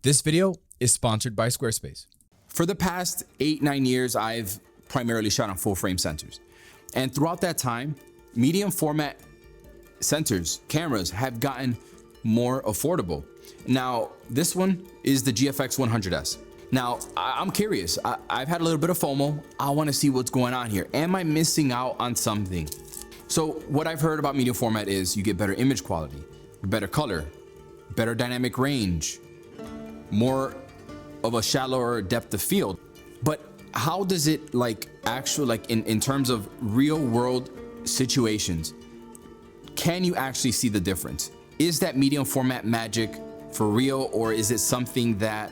This video is sponsored by Squarespace. For the past 8-9 years, I've primarily shot on full frame sensors. And throughout that time, medium format sensors, cameras have gotten more affordable. Now, this one is the GFX 100S. Now, I'm curious. I've had a little bit of FOMO. I want to see what's going on here. Am I missing out on something? So what I've heard about medium format is you get better image quality, better color, better dynamic range, more of a shallower depth of field. But how does it in terms of real world situations, can you actually see the difference? Is that medium format magic for real, or is it something that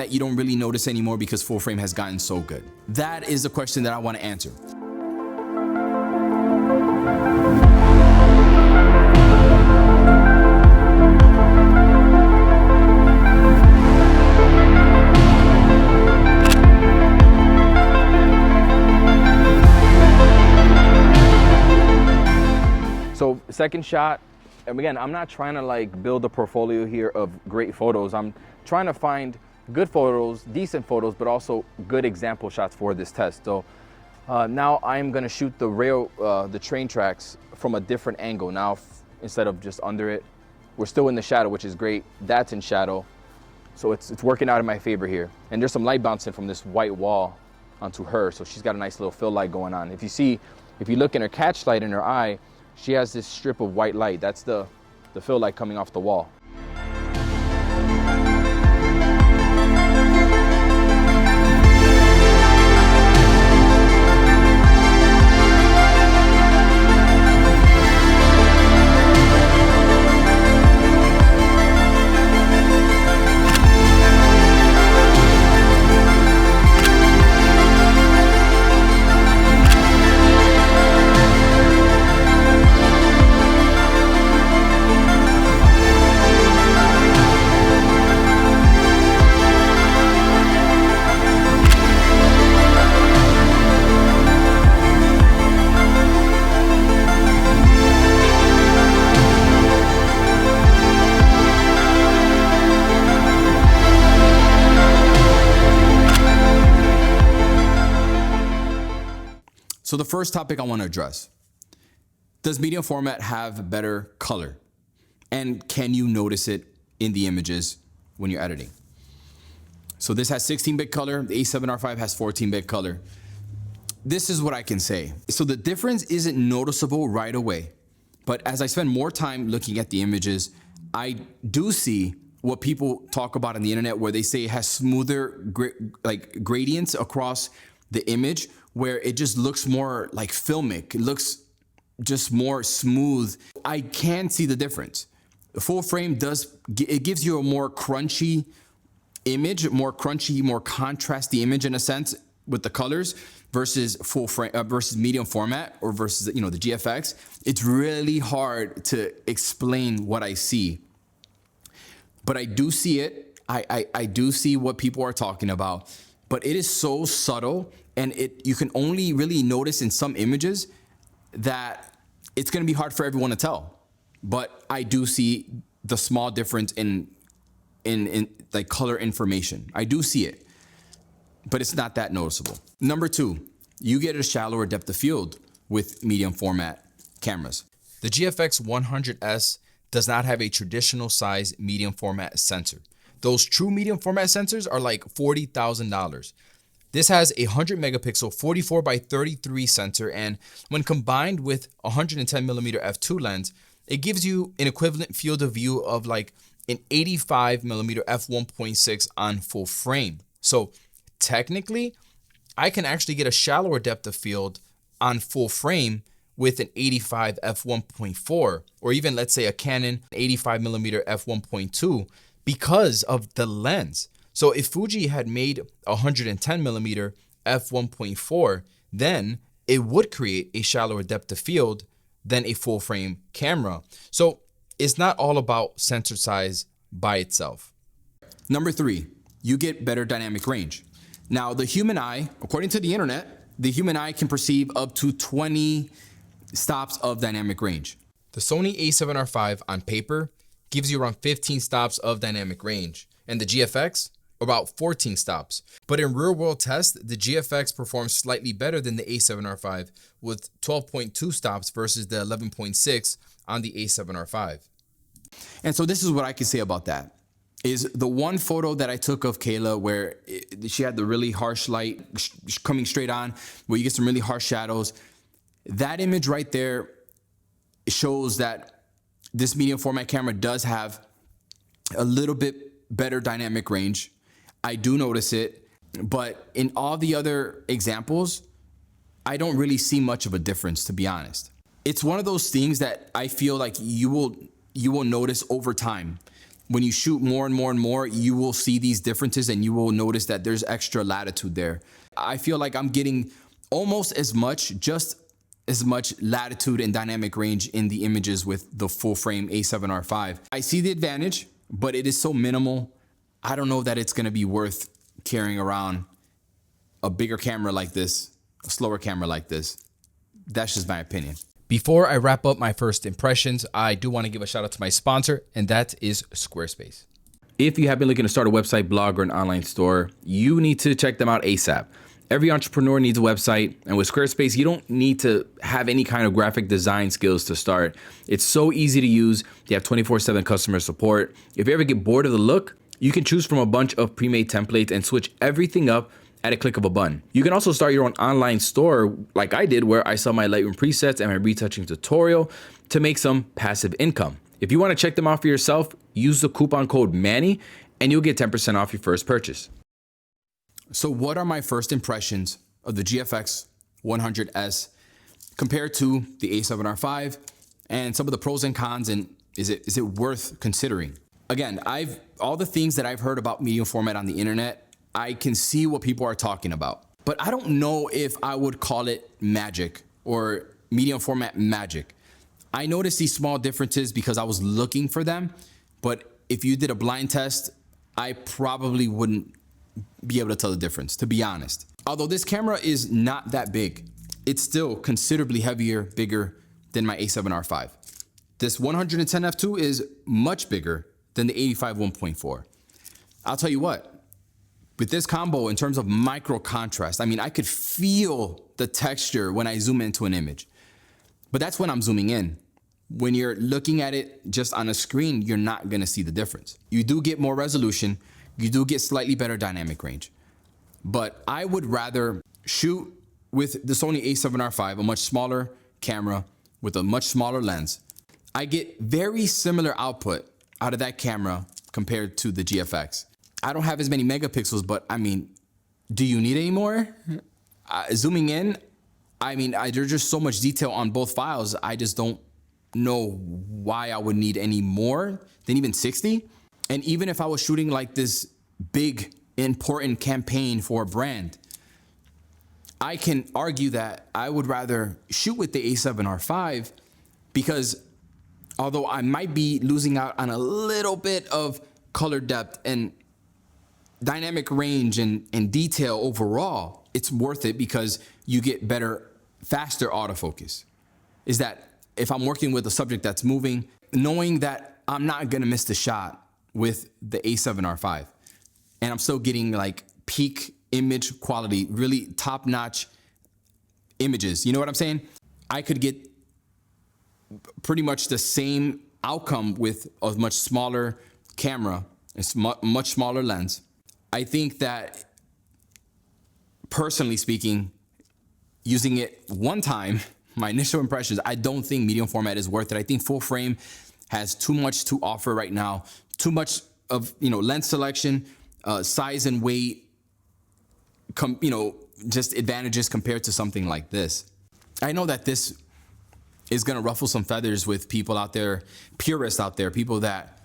you don't really notice anymore because full frame has gotten so good? That is the question that I want to answer. So second shot, and again, I'm not trying to build a portfolio here of great photos. I'm trying to find good photos, decent photos, but also good example shots for this test. So now I'm gonna shoot the train tracks from a different angle. Now, instead of just under it, we're still in the shadow, which is great. That's in shadow. So it's working out in my favor here. And there's some light bouncing from this white wall onto her. So she's got a nice little fill light going on. If you look in her catch light in her eye, she has this strip of white light. That's the fill light coming off the wall. So the first topic I want to address, does medium format have better color? And can you notice it in the images when you're editing? So this has 16-bit color, the A7R5 has 14-bit color. This is what I can say. So the difference isn't noticeable right away, but as I spend more time looking at the images, I do see what people talk about on the internet where they say it has smoother gradients across the image, where it just looks more like filmic. It looks just more smooth. I can see the difference. The full frame gives you a more crunchy image, more contrasty image in a sense with the colors versus full frame versus medium format or versus the GFX. It's really hard to explain what I see, but I do see it. I do see what people are talking about, but it is so subtle. And you can only really notice in some images that it's going to be hard for everyone to tell. But I do see the small difference in color information. I do see it, but it's not that noticeable. Number two, you get a shallower depth of field with medium format cameras. The GFX 100S does not have a traditional size medium format sensor. Those true medium format sensors are like $40,000. This has a 100 megapixel 44 by 33 sensor, and when combined with 110 millimeter f2 lens, it gives you an equivalent field of view of like an 85 millimeter f1.6 on full frame. So technically, I can actually get a shallower depth of field on full frame with an 85 f1.4, or even let's say a Canon 85 millimeter f1.2 because of the lens. So if Fuji had made 110 millimeter f1.4, then it would create a shallower depth of field than a full frame camera. So it's not all about sensor size by itself. Number three, you get better dynamic range. Now, the human eye, according to the internet, the human eye can perceive up to 20 stops of dynamic range. The Sony A7R5 on paper gives you around 15 stops of dynamic range. and the GFX about 14 stops. But in real world tests, the GFX performs slightly better than the A7R5 with 12.2 stops versus the 11.6 on the A7R5. And so this is what I can say about that. Is the one photo that I took of Kayla where she had the really harsh light coming straight on, where you get some really harsh shadows. That image right there shows that this medium format camera does have a little bit better dynamic range. I do notice it, but in all the other examples, I don't really see much of a difference, to be honest. It's one of those things that I feel like you will notice over time. When you shoot more and more and more, you will see these differences and you will notice that there's extra latitude there. I feel like I'm getting almost just as much latitude and dynamic range in the images with the full frame A7R5. I see the advantage, but it is so minimal. I don't know that it's gonna be worth carrying around a bigger camera like this, a slower camera like this. That's just my opinion. Before I wrap up my first impressions, I do want to give a shout out to my sponsor, and that is Squarespace. If you have been looking to start a website, blog, or an online store, you need to check them out ASAP. Every entrepreneur needs a website, and with Squarespace, you don't need to have any kind of graphic design skills to start. It's so easy to use. They have 24/7 customer support. If you ever get bored of the look, you can choose from a bunch of pre-made templates and switch everything up at a click of a button. You can also start your own online store like I did, where I sell my Lightroom presets and my retouching tutorial to make some passive income. If you want to check them out for yourself, use the coupon code Manny and you'll get 10% off your first purchase. So what are my first impressions of the GFX 100S compared to the A7R5 and some of the pros and cons, and is it worth considering? Again, all the things that I've heard about medium format on the internet, I can see what people are talking about, but I don't know if I would call it magic or medium format magic. I noticed these small differences because I was looking for them, but if you did a blind test, I probably wouldn't be able to tell the difference, to be honest. Although this camera is not that big, it's still considerably heavier, bigger than my A7R5. This 110 f2 is much bigger than the 85 1.4. I'll tell you what, with this combo, in terms of micro contrast, I mean, I could feel the texture when I zoom into an image. But that's when I'm zooming in. When you're looking at it just on a screen, you're not gonna see the difference. You do get more resolution, you do get slightly better dynamic range. But I would rather shoot with the Sony A7R5, a much smaller camera with a much smaller lens. I get very similar output out of that camera compared to the GFX. I don't have as many megapixels, but I mean, do you need any more? Zooming in, I mean, there's just so much detail on both files. I just don't know why I would need any more than even 60. And even if I was shooting like this big, important campaign for a brand, I can argue that I would rather shoot with the A7R5 because although I might be losing out on a little bit of color depth and dynamic range and detail overall, it's worth it because you get better, faster autofocus. Is that if I'm working with a subject that's moving, knowing that I'm not gonna miss the shot with the A7R5 and I'm still getting like peak image quality, really top-notch images, you know what I'm saying? I could get pretty much the same outcome with a much smaller camera, a much smaller lens. I think that, personally speaking, using it one time, my initial impressions, I don't think medium format is worth it. I think full frame has too much to offer right now. Too much of, lens selection, size and weight, just advantages compared to something like this. I know that this is gonna ruffle some feathers with people out there, purists out there, people that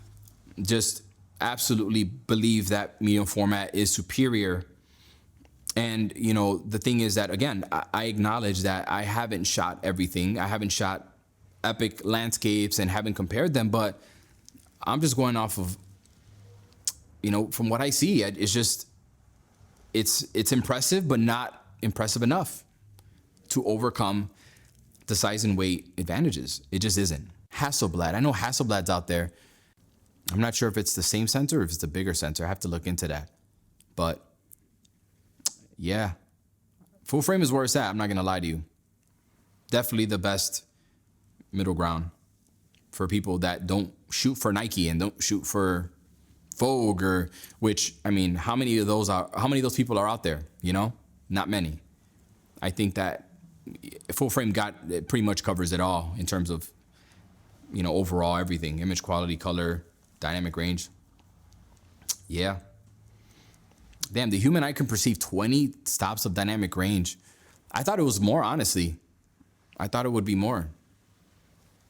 just absolutely believe that medium format is superior. And the thing is that, again, I acknowledge that I haven't shot everything. I haven't shot epic landscapes and haven't compared them, but I'm just going off of, from what I see. It's impressive, but not impressive enough to overcome the size and weight advantages. It just isn't. Hasselblad, I know Hasselblad's out there. I'm not sure if it's the same sensor or if it's the bigger sensor. I have to look into that. But yeah, full frame is where it's at. I'm not going to lie to you. Definitely the best middle ground for people that don't shoot for Nike and don't shoot for Vogue, or which, I mean, how many of those people are out there? You know, not many. I think that full frame it pretty much covers it all in terms of, you know, overall everything: image quality, color, dynamic range. Yeah. Damn, the human eye can perceive 20 stops of dynamic range. I thought it was more, honestly. I thought it would be more.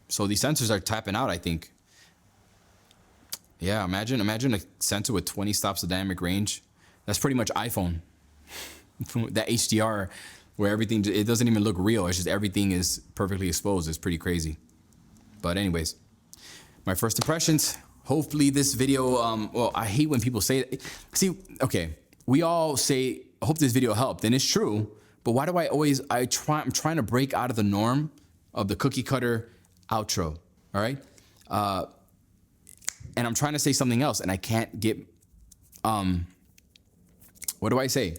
So these sensors are tapping out, I think. Yeah, imagine a sensor with 20 stops of dynamic range. That's pretty much iPhone. That HDR, where everything, it doesn't even look real. It's just everything is perfectly exposed. It's pretty crazy. But anyways, my first impressions. Hopefully this video, well, I hate when people say it. See, okay, we all say, I hope this video helped, and it's true, but why do I always, I'm trying to break out of the norm of the cookie cutter outro, all right? And I'm trying to say something else, and I can't get, what do I say?